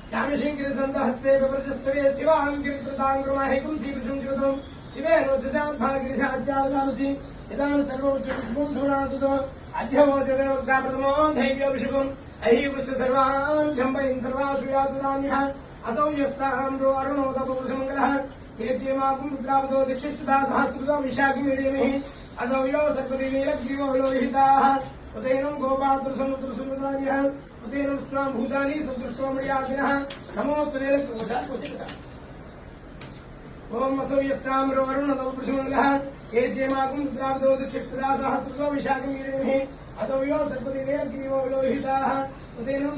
ज्ञानशंकर संतहस्ते प्रजस्तवे शिवांकृतांग्रमाहेकं श्रीकृष्णं शिवे रोचसात्भागिरिशाचारदानुसि यदान सर्वोच्चपुष्पं सुनासुतो अध्यवोचदेवगाप्रथमो दैव्याभिषेकम् अहिवृष्ट सर्वान् झम्बयन् सर्वासु यातुदान्यः असौ यस्ताम्रो अरुणोदपुरुषमङ्गलः हेचेमाकुं रुद्रावतो दिक्षिष्टदा सहस्रतो विशाखिमीडेमिः असौ यो सर्पति नीलग्रीवो लोहिताः उदयनं गोपातृसमुद्रसमुदार्यः उदयनं स्वां भूतानि सदृष्टो मर्यादिनः नमो तुनेलग्रीवोषाकुसिकः ओम असौ यस्ताम्रो अरुणोदपुरुषमङ्गलः हेचेमाकुं रुद्रावतो दिक्षिष्टदा सहस्रतो विशाखिमीडेमिः असौ यो सर्पति नीलग्रीवो लोहिताः उदयनं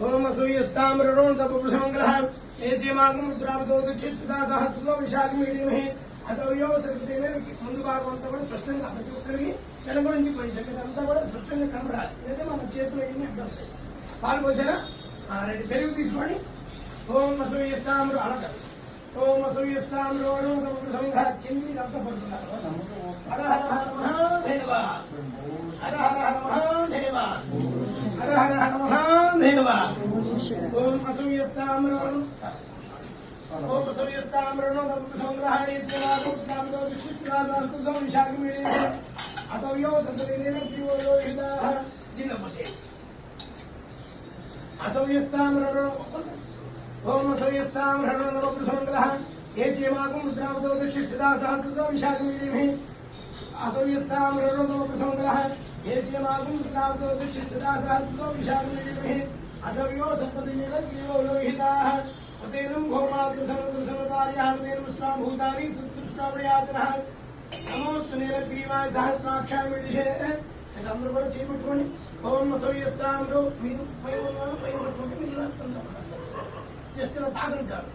ओम असौ यस्ताम्रो अरुणोदपुरुषमङ्गलः हेचेमाकुं रुद्रावतो दिक्षिष्टदा सहस्रतो विशाखिमीडेमिः असौ यो सर्पति ముందు భాగం అంతా కూడా స్పష్టంగా ప్రతి ఒక్కరికి కనబడించి పోయింది అంతా కూడా స్పష్టంగా కనబడాలి లేదా మన చేతిలో ఎన్ని అడ్డు వస్తాయి పాలు పోసారా రెడీ పెరుగు తీసుకోండి ఓం అసూయస్తామ్రు అలక ఓం అసూయస్తామ్రు సంఘ చింది రక్త పడుతున్నారు హర హర హర మహాదేవ హర హర హర మహాదేవ హర హర హర మహాదేవ ఓం అసూయస్తామ్రు ओम सूर्यस्ताम्रणो संग्रहाय चेवागुप्तामदो विशिष्टराजास्तुतो विशाखमीडे असौ यो संततिनीलग्रीवो लोहिताः दिनमसे असौ यस्ताम्रणो ओम सूर्यस्ताम्रणो संग्रह ये चेवागुं रुद्रावतो विशिष्टराजास्तुतो विशाखमीडे असौ यस्ताम्रणो संग्रह ये चेवागुं रुद्रावतो विशिष्टराजास्तुतो विशाखमीडे असौ यो संततिनीलग्रीवो लोहिताः उदयनं भौमातृसमुद्रसमुदार्यः उदयनं स्वां भूतानि सदृष्टावयातनः नमोऽस्तु नीलग्रीवाय सहस्राक्षाय विदिशे చంద్రుడు కూడా చేపట్టుకోండి ఓం అసూయస్తామ్రు మీరు పై ఉన్నవాళ్ళు పైన పట్టుకుంటే మీరు జస్ట్ ఇలా తాగడం చాలు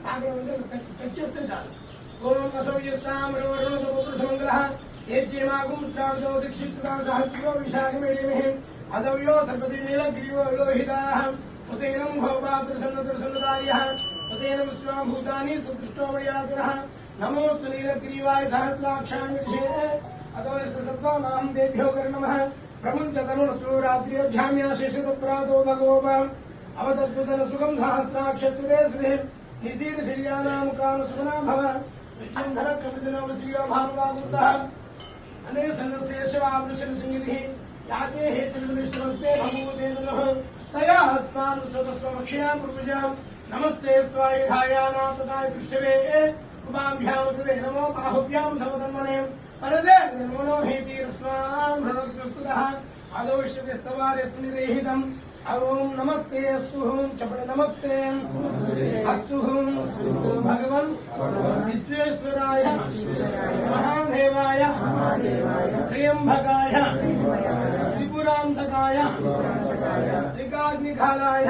తాగడం అంటే టచ్ చేస్తే చాలు ఓం అసూయస్తామ్రు అరుణోదపురుషమంగళः ఏచేమాగుం త్రావతో దీక్షిత్సుతా సహస్రో విశాఖమేడిమిః అసవ్యో సర్పతి నీలగ్రీవో లోహితాः उदयनं भौमातृसन्नतृसन्नदार्यः उदयनं स्वां भूतानि सदृष्टो मर्यादिनः नमोऽस्तु नीलग्रीवाय सहस्राक्षाय विदिशे अतो यस्य सत्त्वानां देभ्यो कर्णमः प्रमुञ्चतनुरस्तु रात्र्योऽध्याम्याशिषुतप्रातो भगवोप अवतद्वितनसुखं सहस्राक्षस्य ते सुधे निशीलशिल्यानामुकानुसुमना भव विच्छिन्धरकपितनोमश्रियो भानुवागुतः अनेन सन्नशेषवावृषणसंगितिः याते हेतुर्निष्ठमस्ते भगवतेनः तया अस्मान् स्वतस्वमक्षया पूर्वजां नमस्ते स्वायुधायानां तथा दृष्टवे उपाभ्यां तदे नमो बाहुभ्यां समधर्मणे परदे निर्मनो हेतिरस्मान् भ्रणोक्तस्तुतः आदौ इष्यते स्तवारेऽस्मिन् देहितम् ओम नमस्ते अस्तु चपड़ नमस्ते अस्तु भगवन् विश्वेश्वराय महादेवाय त्र्यंबकाय त्रिपुरांतकाय त्रिकाग्निकालाय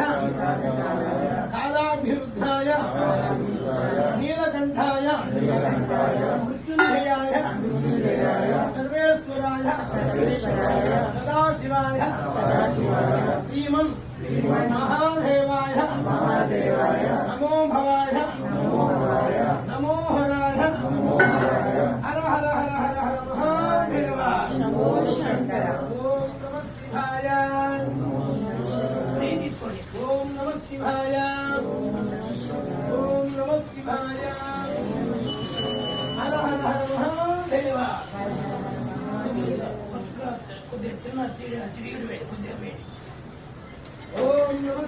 कालाभिरुद्धाय नीलकंठाय मृत्युंजयाय सर्वेश्वराय सदाशिवाय श्रीमन् महादेवाय नमो भवाय नमो हराय हर हर हर हर हर महादेव नमो शंकर ओम नमः शिवाय ओम नमः शिवाय ओम नमः शिवाय हर हर हर महादेव ओम नमः